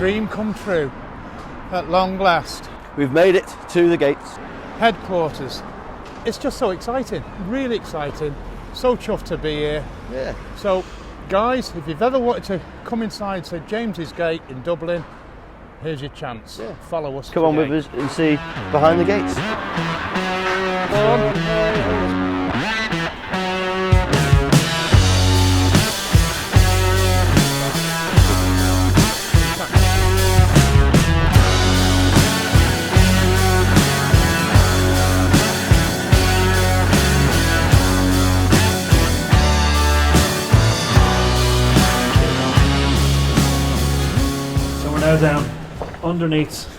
dream come true. At long last. We've made it to the gates. Headquarters. It's just so exciting, really exciting. So chuffed to be here. Yeah. So, guys, if you've ever wanted to come inside St James's Gate in Dublin, here's your chance. Yeah. Follow us. Come on with us and see behind the gates. Go on. Now down underneath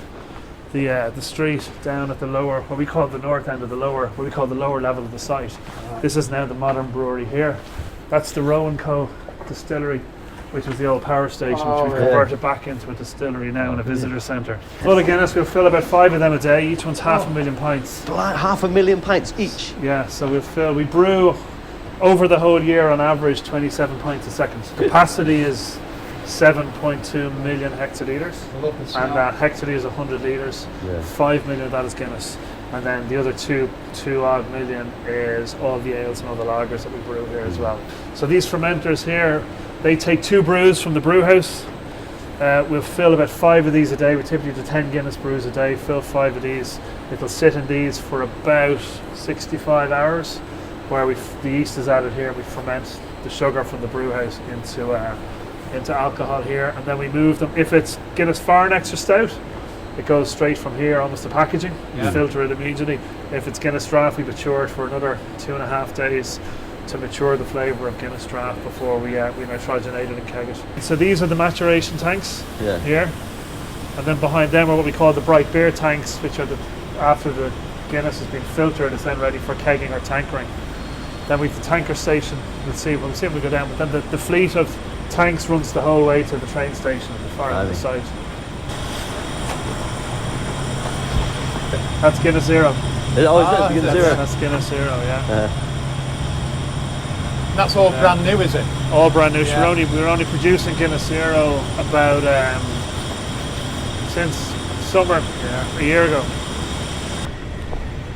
the street, down at the lower, what we call the north end of the lower, what we call the lower level of the site. This is now the modern brewery here. That's the Rowan Co. distillery, which was the old power station, which we've converted back into a distillery now and a visitor centre. Full of Guinness, we'll fill about 5 of them a day. Each one's 500,000 pints. 500,000 pints each? Yeah, so we brew over the whole year on average 27 pints a second. Capacity is 7.2 million hectolitres, and that hectolitre is 100 litres. 5 million of that is Guinness, and then the other two odd million is all the ales and all the lagers that we brew here as well. So these fermenters here, they take 2 brews from the brew house. We'll fill about 5 of these a day. We typically do 10 Guinness brews a day, fill 5 of these. It'll sit in these for about 65 hours, where the yeast is added here. We ferment the sugar from the brew house into alcohol here, and then we move them. If it's Guinness Foreign Extra Stout, it goes straight from here almost to packaging. We filter it immediately. If it's Guinness Draft, we mature it for another 2.5 days to mature the flavour of Guinness Draft before we nitrogenate it and keg it. So these are the maturation tanks here, and then behind them are what we call the bright beer tanks, which are after the Guinness has been filtered, it's then ready for kegging or tankering. Then we've the tanker station. We'll see when we go down, but then the fleet of tanks runs the whole way to the train station at the far end of the site. That's Guinness Zero. Guinness Zero? That's Guinness Zero, yeah. That's all brand new, is it? All brand new. Yeah. We're only producing Guinness Zero about since summer a year ago.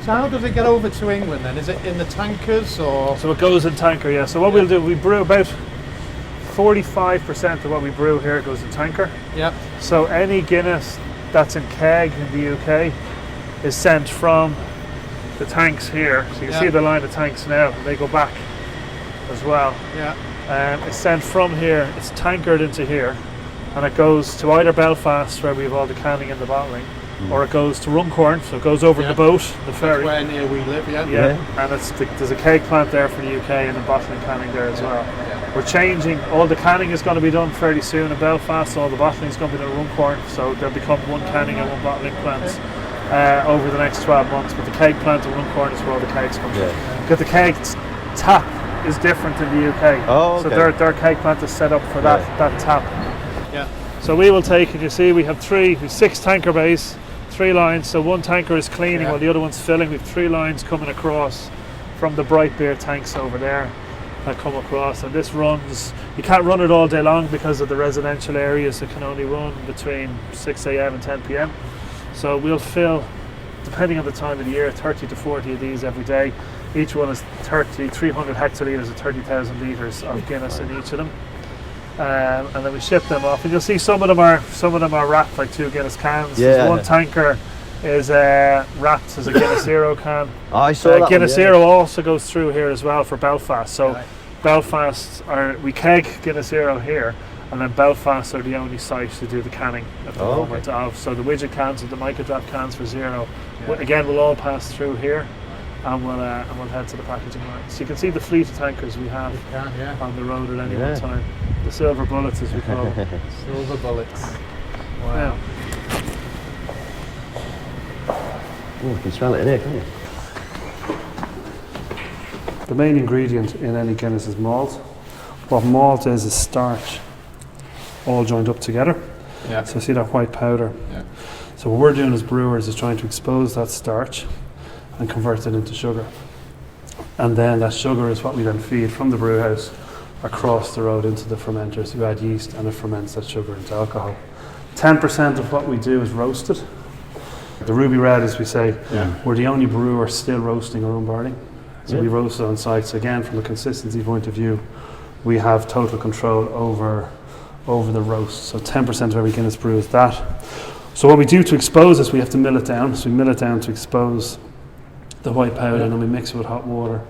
So how does it get over to England then? Is it in the tankers or? So it goes in tanker, yeah. So what we'll do, we brew about 45% of what we brew here goes in tanker. Yeah. So any Guinness that's in keg in the UK is sent from the tanks here. So you see the line of tanks now, and they go back as well. Yeah. It's sent from here, it's tankered into here, and it goes to either Belfast, where we have all the canning and the bottling, or it goes to Runcorn, so it goes over the boat, the ferry. That's where near we live, and there's a keg plant there for the UK and the bottling canning there as well. We're changing, all the canning is going to be done fairly soon in Belfast, all the bottling is going to be done in Runcorn, so there'll become one canning and one bottling plant over the next 12 months, but the keg plant in Runcorn is where all the kegs come from. Because the keg tap is different in the UK, so their keg plant is set up for that tap. Yeah. So we will take, and you see we have 6 tanker bays, 3 lines, so one tanker is cleaning while the other one's filling. We have 3 lines coming across from the bright beer tanks over there that come across, and this runs, you can't run it all day long because of the residential areas. It can only run between 6 a.m. and 10 p.m. So we'll fill, depending on the time of the year, 30 to 40 of these every day. Each one is 300 hectolitres of 30,000 litres of Guinness in each of them. And then we ship them off, and you'll see some of them are wrapped like 2 Guinness cans. One tanker is wrapped as a Guinness Zero can. I saw that Guinness Zero also goes through here as well for Belfast. So Belfast, we keg Guinness Zero here, and then Belfast are the only site to do the canning at the moment of. So the widget cans and the microdraft cans for Zero, again, will all pass through here. And we'll head to the packaging line. So you can see the fleet of tankers we have on the road at any one time. The silver bullets, as we call them. Silver bullets. Wow. Oh, you can smell it in here, can't you? The main ingredient in any Guinness is malt. What malt is starch, all joined up together. Yeah. So see that white powder? Yeah. So what we're doing as brewers is trying to expose that starch and convert it into sugar. And then that sugar is what we then feed from the brew house across the road into the fermenters who add yeast, and it ferments that sugar into alcohol. 10% of what we do is roasted. The ruby red, as we say, we're the only brewer still roasting our own barley. So we roast it on site. So again, from a consistency point of view, we have total control over the roast. So 10% of every Guinness brew is that. So what we do to expose this, we have to mill it down. So we mill it down to expose the white powder, and then we mix it with hot water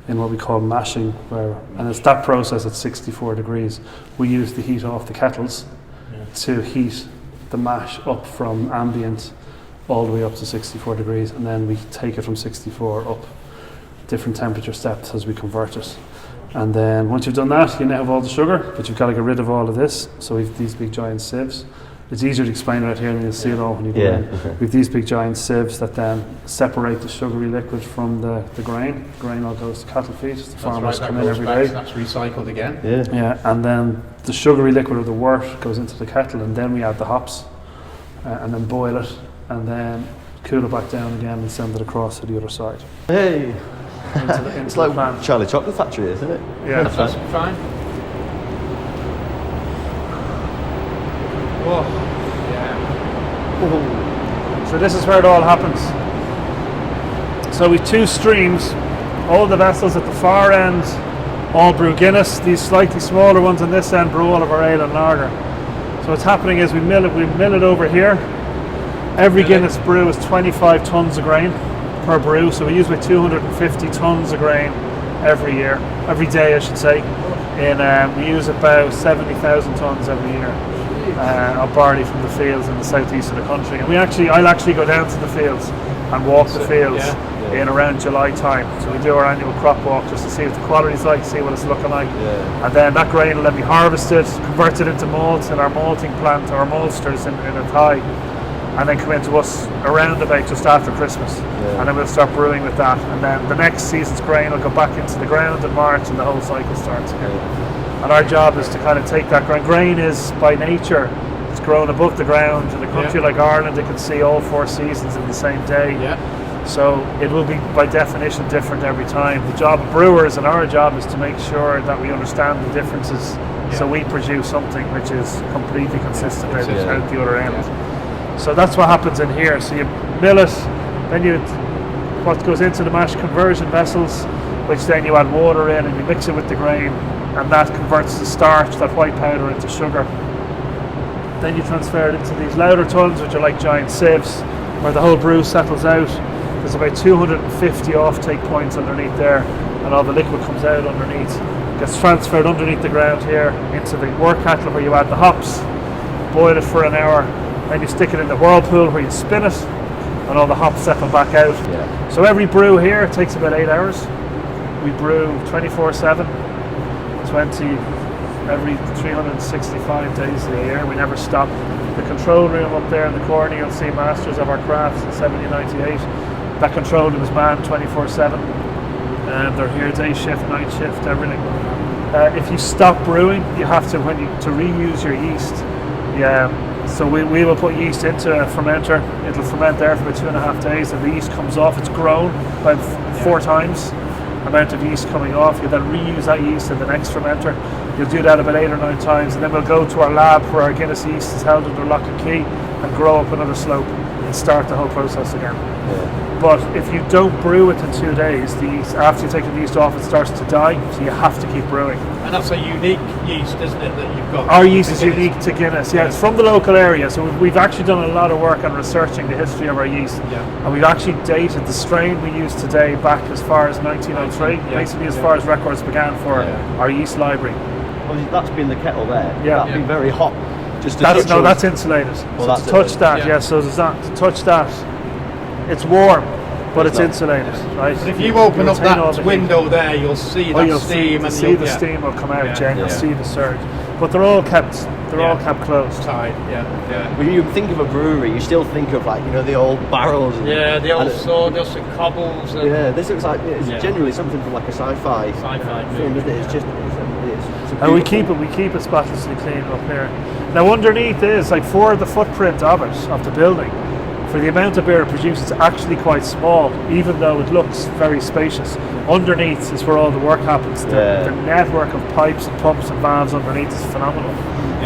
in what we call mashing, and it's that process at 64 degrees. We use the heat off the kettles to heat the mash up from ambient all the way up to 64 degrees, and then we take it from 64 up different temperature steps as we convert it. And then once you've done that, you now have all the sugar, but you've got to get rid of all of this. So we've these big giant sieves. It's easier to explain right here, and you'll see it all when you go in. Okay. We've these big giant sieves that then separate the sugary liquid from the grain. The grain all goes to cattle feed. The farmers come in every day. That's recycled again. Yeah, and then the sugary liquid of the wort goes into the kettle, and then we add the hops, and then boil it, and then cool it back down again and send it across to the other side. Hey, Into it's the like pan. Charlie Chocolate Factory, isn't it? Yeah. That's fine. Whoa. Yeah. So this is where it all happens. So we've two streams. All the vessels at the far end all brew Guinness. These slightly smaller ones on this end brew all of our ale and lager. So what's happening is we mill it over here. Every Guinness brew is 25 tons of grain per brew. So we use about 250 tons of grain every day I should say. We use about 70,000 tons every year of barley from the fields in the southeast of the country. And I'll actually go down to the fields and walk the fields in around July time. So we do our annual crop walk just to see what the quality's like, see what it's looking like. And then that grain will then be harvested, converted into malts in our malting plant, our maltsters in Athy, and then come into us around about just after Christmas. And then we'll start brewing with that. And then the next season's grain will go back into the ground in March, and the whole cycle starts again. And our job is to kind of take that grain. Grain is by nature, it's grown above the ground. In a country like Ireland, it can see all 4 seasons in the same day. So it will be by definition different every time. The job of brewers and our job is to make sure that we understand the differences, so we produce something which is completely consistent out the other end. So that's what happens in here. So you mill it, then what goes into the mash conversion vessels, which then you add water in and you mix it with the grain, and that converts the starch, that white powder, into sugar. Then you transfer it into these louder tons, which are like giant sieves, where the whole brew settles out. There's about 250 off-take points underneath there, and all the liquid comes out underneath, gets transferred underneath the ground here into the wort kettle, where you add the hops, boil it for an hour, then you stick it in the whirlpool where you spin it, and all the hops settle back out. So every brew here takes about 8 hours. We brew 24/7, every 365 days of the year. We never stop. The control room up there in the corner, you'll see Masters of our Crafts in 1798. That control room is manned 24/7. They're here day shift, night shift, everything. If you stop brewing, you have to reuse your yeast. So we will put yeast into a fermenter. It'll ferment there for about 2.5 days, and the yeast comes off. It's grown by 4 times amount of yeast coming off. You then reuse that yeast in the next fermenter. You'll do that about 8 or 9 times, and then we'll go to our lab where our Guinness yeast is held under lock and key and grow up another slope and start the whole process again. But if you don't brew it in 2 days, the yeast, after you take the yeast off, it starts to die, so you have to keep brewing. And that's a unique yeast, isn't it, that you've got? Our yeast is unique to Guinness. It's from the local area, so we've actually done a lot of work on researching the history of our yeast. And we've actually dated the strain we use today back as far as 1903, basically as far as records began for our yeast library. Well, that's been the kettle there. That'd be very hot. Just to that's insulated. Well, so to touch that, so there's that. To touch that, it's warm, but it's insulated, right? But if you open up that window there, you'll see that steam, and see the steam will come out, Jen. You'll see the surge. But they're all kept. All kept closed. Tied. When you think of a brewery, you still think of the old barrels. And, the old sawdust and cobbles. And this looks like it's generally something from like a sci-fi film, isn't it? It's just. And we keep it spotlessly clean up here. Now underneath is for the footprint of the building, for the amount of beer it produces, it's actually quite small, even though it looks very spacious. Underneath is where all the work happens. The network of pipes and pumps and valves underneath is phenomenal.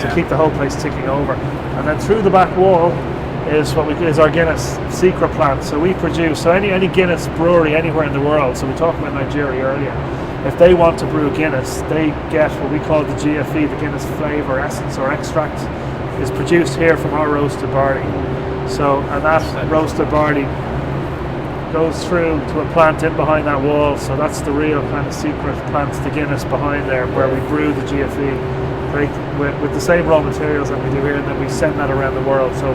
to keep the whole place ticking over. And then through the back wall is is our Guinness secret plant. So we produce, so any Guinness brewery anywhere in the world, so we talked about Nigeria earlier, if they want to brew Guinness, they get what we call the GFE, the Guinness flavour essence or extract, is produced here from our roasted barley. So, and that roasted barley goes through to a plant in behind that wall, so that's the real kind of secret plant, the Guinness behind there, where we brew the GFE with the same raw materials that we do here, and then we send that around the world. So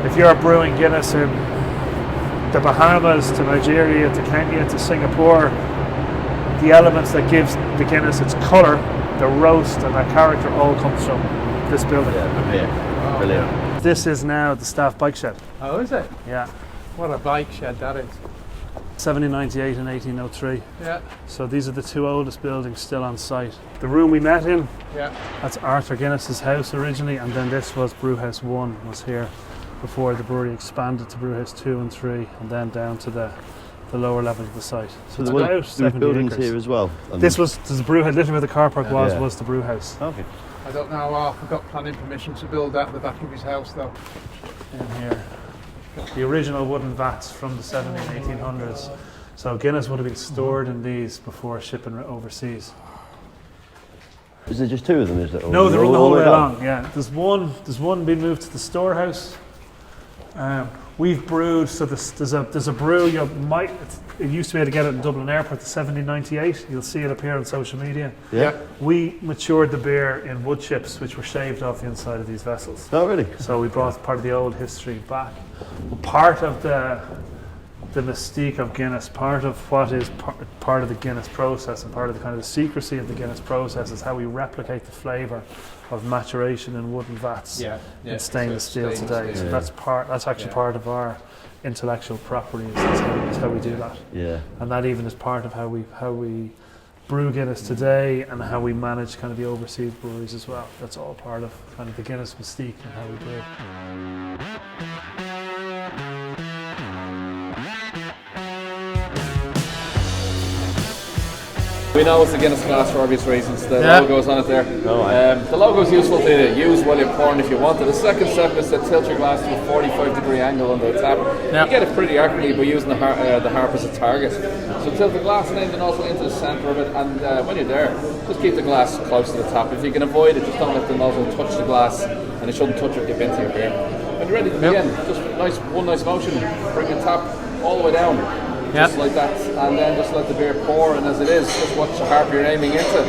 if you're brewing Guinness in the Bahamas, to Nigeria, to Kenya, to Singapore, the elements that gives the Guinness its colour, the roast and that character all comes from this building. Yeah, brilliant. This is now the staff bike shed. Oh, is it? Yeah. What a bike shed that is. 1798 and 1803. Yeah. So these are the two oldest buildings still on site. The room we met in, that's Arthur Guinness's house originally, and then this was Brewhouse 1 was here before the brewery expanded to Brewhouse 2 and 3, and then down to the lower level of the site. So there were buildings acres here as well. This was the brewhouse, literally where the car park was the brewhouse. Okay. I don't know how Arthur got planning permission to build that at the back of his house though. In here. The original wooden vats from the 1700s, 1800s. So Guinness would have been stored in these before shipping overseas. Is there just two of them? Is it? No, they run the whole way along. Yeah, there's one being moved to the Storehouse. We've brewed, so there's a brew. It used to be able to get it in Dublin Airport, the 1798. You'll see it appear on social media. Yeah. We matured the beer in wood chips, which were shaved off the inside of these vessels. Oh, really? So we brought part of the old history back. Part of the mystique of Guinness, part of what is part of the Guinness process, and part of the kind of the secrecy of the Guinness process is how we replicate the flavour of maturation in wooden vats in stainless steel today. So that's actually part of our intellectual property. Is how we do that. Yeah. And that even is part of how we brew Guinness today, and how we manage kind of the overseas breweries as well. That's all part of kind of the Guinness mystique and how we brew. We know it's a Guinness glass for obvious reasons. The logo is on it there. The logo is useful to use while you're pouring if you want it. The second step is to tilt your glass to a 45-degree angle under the tap. You get it pretty accurately by using the harp as a target. So tilt the glass in and also into the centre of it, and when you're there, just keep the glass close to the tap. If you can avoid it, just don't let the nozzle touch the glass, and it shouldn't touch or dip into your beer. When you're ready to begin, just one nice motion, bring the tap all the way down. Just like that, and then just let the beer pour, and as it is, just watch the harp you're aiming into.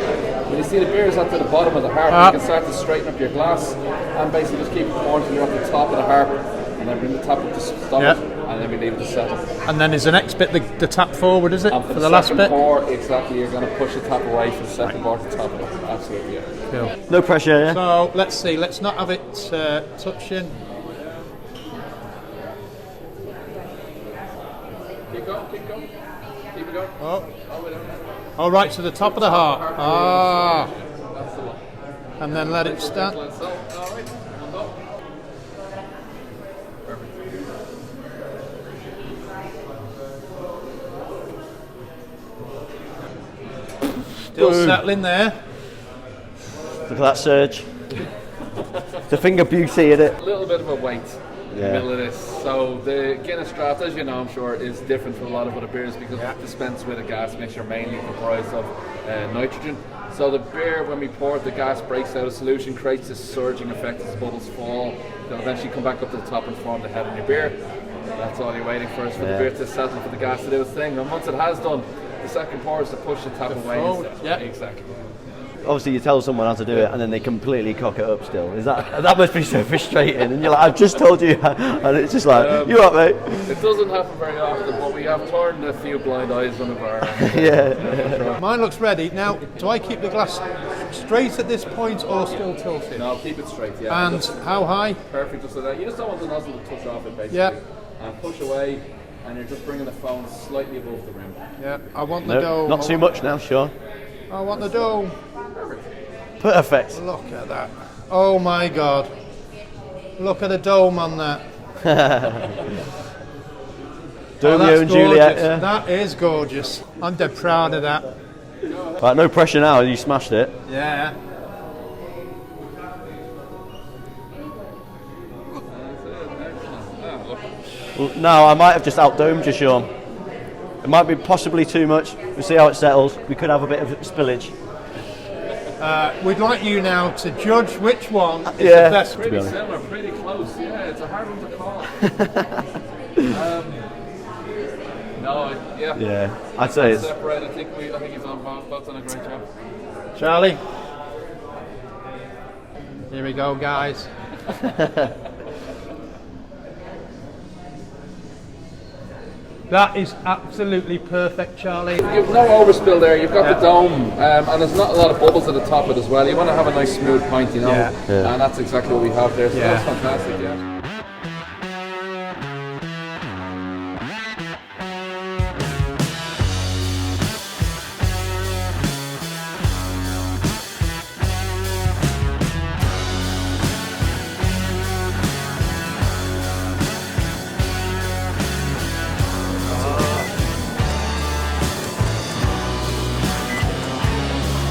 When you see the beer is at the bottom of the harp, you can start to straighten up your glass, and basically just keep pouring until you're at the top of the harp, and then bring the tap up to stop it, and then we leave it to settle. And then is the next bit the tap forward, is it? And for the last bit? Pour, exactly, you're going to push the tap away for the second bar to top it up. Absolutely, yeah. Cool. No pressure, yeah? So let's see, let's not have it touching. Keep going. Keep it going. Oh, right to the top of the heart. Ah. That's the one. And then let it stand. Like so. All right. On top. Perfect. Still settling there. Look at that surge. The finger beauty in it. A little bit of a weight in the middle of this. So the Guinness draft, as you know, I'm sure, is different from a lot of other beers because it's dispensed with a gas mixture mainly comprised of nitrogen. So the beer, when we pour it, the gas breaks out of solution, creates this surging effect as bubbles fall. They'll eventually come back up to the top and form the head of your beer. That's all you're waiting for, is for the beer to settle, for the gas to do its thing. And once it has done, the second pour is to push the tap away. Exactly. Obviously, you tell someone how to do it, and then they completely cock it up. Still, is that must be so frustrating? And you're like, I've just told you, and it's just like, you up, mate? It doesn't happen very often, but we have turned a few blind eyes on the bar. Mine looks ready. Now, do I keep the glass straight at this point or still tilted? No, keep it straight. And how high? Perfect, just like that. You just don't want the nozzle to touch off it, basically. And push away, and you're just bringing the phone slightly above the rim. I want the dome. Not too much now, sure. I want the dome. Perfect. Look at that. Oh my God. Look at the dome on that. Romeo and Juliet. Yeah. That is gorgeous. I'm dead proud of that. Right, no pressure now. You smashed it. Yeah. Well, no, I might have just outdomed you, Sean. It might be possibly too much. We'll see how it settles. We could have a bit of spillage. We'd like you now to judge which one is Yeah. the best. Pretty similar, pretty close. Yeah, it's a hard one to call. Yeah, I'd say it's. Separate. I think you've done both done a great job. Charlie. Here we go, guys. That is absolutely perfect, Charlie. You've no overspill there. You've got the dome, and there's not a lot of bubbles at the top of it as well. You want to have a nice smooth pint, you know, and that's exactly what we have there. So that's fantastic. Yeah.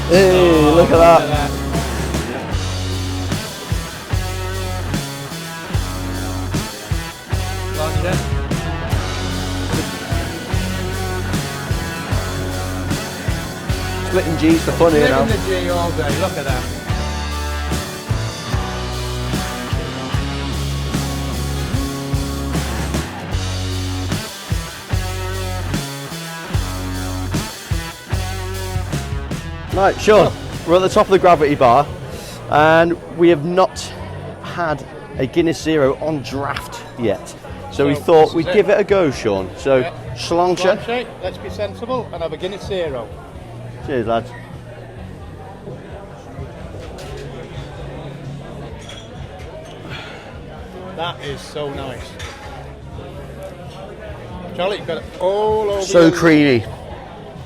Hey, look at that. Splitting G's for fun here now. Living the G all day, look at that. Right, Sean, we're at the top of the gravity bar and we have not had a Guinness Zero on draft yet. So we thought we'd give it a go, Sean. So, Sláinte. Sláinte, let's be sensible and have a Guinness Zero. Cheers, lads. That is so nice. Charlie, you've got it all over So your- creamy.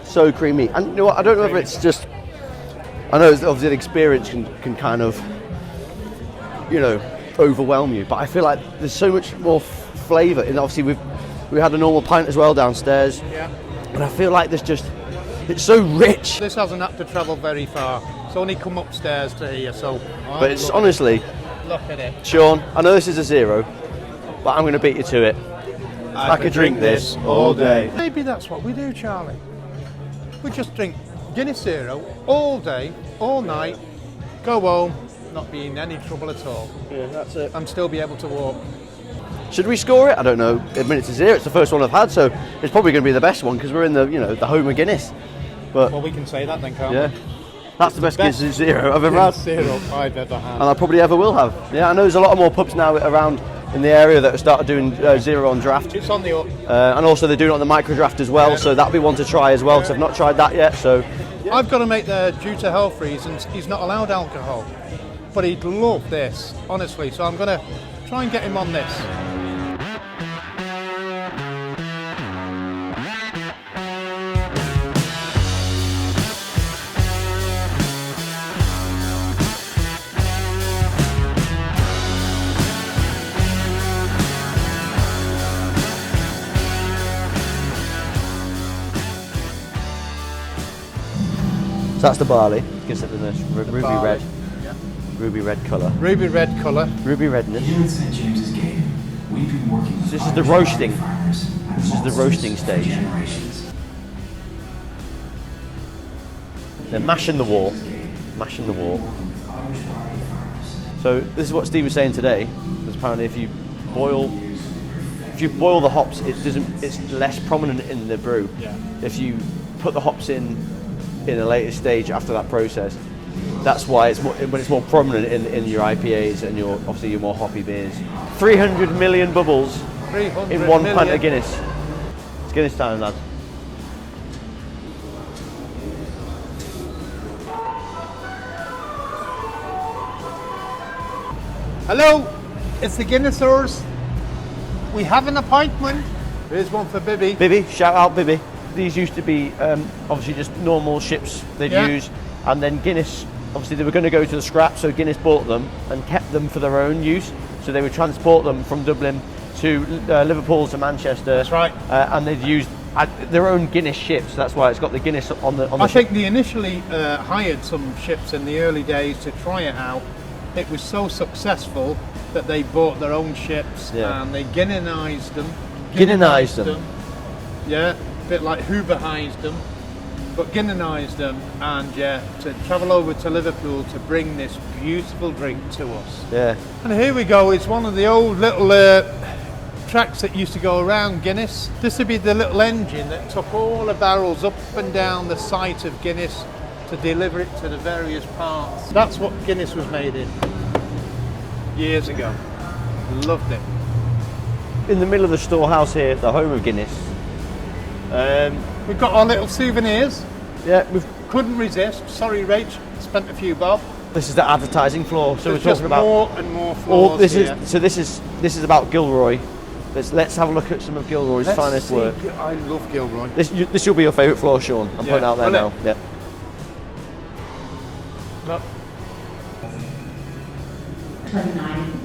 So creamy. And you know what, I don't know whether it's just, I know obviously the experience can kind of, you know, overwhelm you, but I feel like there's so much more flavour. And obviously we had a normal pint as well downstairs. Yeah. And I feel like there's just, it's so rich. This hasn't had to travel very far. It's only come upstairs to here, so. But it's honestly, Look at it. Sean, I know this is a zero, but I'm going to beat you to it. I could drink this all day. Maybe that's what we do, Charlie. We just drink Guinness Zero all day, all night, go home, not be in any trouble at all, Yeah, that's it. and still be able to walk. Should we score it? I don't know. I mean, it's a zero. It's the first one I've had, so it's probably going to be the best one because we're in the, you know, the home of Guinness. But Well, we can say that then, can't yeah, we? that's the best Best Guinness Zero I've ever had, Guinness Zero I've ever had. and I probably ever will have. Yeah, I know there's a lot of more pubs now around in the area that have started doing zero on draft, It's on the up. and also they're doing it on the micro draft as well. So that'll be one to try as well. Because I've not tried that yet. So I've got to make due to health reasons, he's not allowed alcohol. But he'd love this, honestly. So I'm going to try and get him on this. So that's the barley. You can set the ruby barley. red, ruby red colour, Ruby red colour. ruby redness. Here at St James Gate, we've been working with This is the farmers roasting. and farmers This is the roasting for stage. generations. They're mashing the wall, mashing the wall. So this is what Steve was saying today. Because apparently, if you boil the hops, it's less prominent in the brew. Yeah. If you put the hops in a later stage after that process, that's why when it's more prominent in your IPAs and obviously your more hoppy beers. 300 million bubbles 300 in one pint million. of Guinness. It's Guinness time, lads. Hello, it's the Guinnesseurs. We have an appointment. Here's one for Bibby. Bibby, shout out Bibby. These used to be obviously just normal ships they'd Yeah. use, and then Guinness, obviously they were going to go to the scrap, so Guinness bought them and kept them for their own use. So they would transport them from Dublin to Liverpool to Manchester. That's right. And they'd use their own Guinness ships. That's why it's got the Guinness on the I ship. think they initially hired some ships in the early days to try it out, it was so successful that they bought their own ships and they Guinnesseized them. Guinnesseized them. Yeah, a bit like Hooverheized them, but Guinnesseized them, and to travel over to Liverpool to bring this beautiful drink to us. Yeah. And here we go, it's one of the old little tracks that used to go around Guinness. This would be the little engine that took all the barrels up and down the site of Guinness to deliver it to the various parts. That's what Guinness was made in years ago. Loved it. In the middle of the Storehouse here, the home of Guinness. We've got our little souvenirs. Yeah, Couldn't resist. Sorry, Rach, spent a few bob. this is the advertising floor. So There's we're just talking about more and more floors here. This is about Gilroy. Let's have a look at some of Gilroy's Let's finest see. work. I love Gilroy. This will be your favourite floor, Sean. I'm pointing out there Will now. it? Yeah. Look. 29,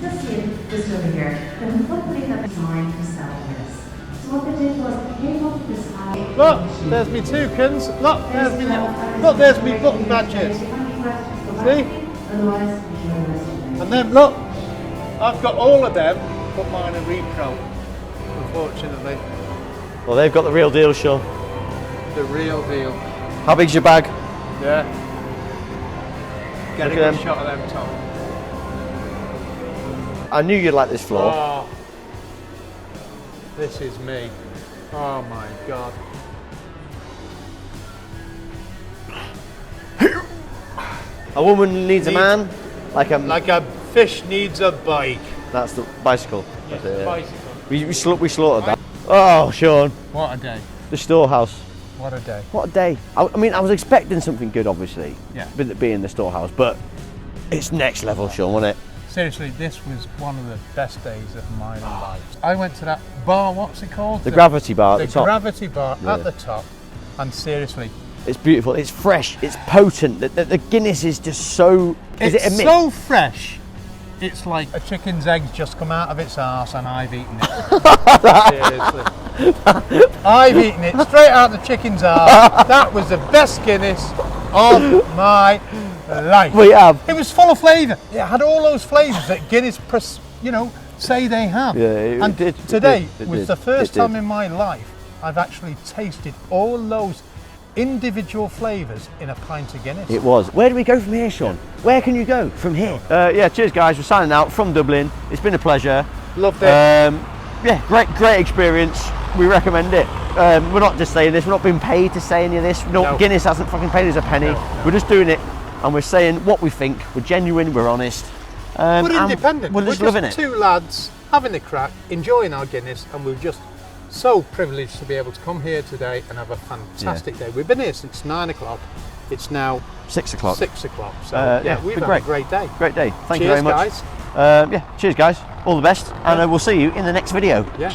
just over here, the company that designed to sell this. So what they did was they came up with this idea. Look, there's me toucans. Look, there's me button badges. See? Otherwise, And then look, I've got all of them, but mine are repro, unfortunately. Well, they've got the real deal, Sean. The real deal. How big's your bag? Yeah. Get Look a at good them. shot of them, Tom. I knew you'd like this floor. Oh, this is me. Oh my God. A woman needs a man, like a fish needs a bike. that's the bicycle. Yes, That's it, yeah. bicycle. We slaughtered that. Oh, Sean, What a day. the Storehouse. What a day. What a day. I mean, I was expecting something good, obviously, Yeah. with it being the Storehouse, but it's next level, Sean, wasn't it? Seriously, this was one of the best days of my life. I went to that bar, what's it called? The Gravity Bar at The the top. Gravity Bar Yeah. at the top. And seriously, It's beautiful, it's fresh, it's potent. The Guinness is just so... Is it a it's myth? so fresh. It's like a chicken's eggs just come out of its arse and I've eaten it. Seriously. I've eaten it straight out of the chicken's arse. That was the best Guinness of my life. We have. It was full of flavour. It had all those flavours that Guinness, say they have. Yeah, it and did, today it was did, the first it did. time in my life I've actually tasted all those individual flavours in a pint of Guinness. It was. Where do we go from here, Sean? Where can you go from here? Yeah, cheers guys, we're signing out from Dublin. It's been a pleasure. Loved it. Yeah, great experience. We recommend it. We're not just saying this, we're not being paid to say any of this. No. Guinness hasn't fucking paid us a penny. No. We're just doing it and we're saying what we think. We're genuine, we're honest. We're and independent. We're just living it. Two lads having a crack, enjoying our Guinness, and we're just so privileged to be able to come here today and have a fantastic day. We've been here since 9 o'clock. It's now 6 o'clock. 6 o'clock. So yeah, we've been had a great day. Great day. Thank you Cheers, very much. guys. Yeah, cheers guys. All the best. And we'll see you in the next video. Yeah.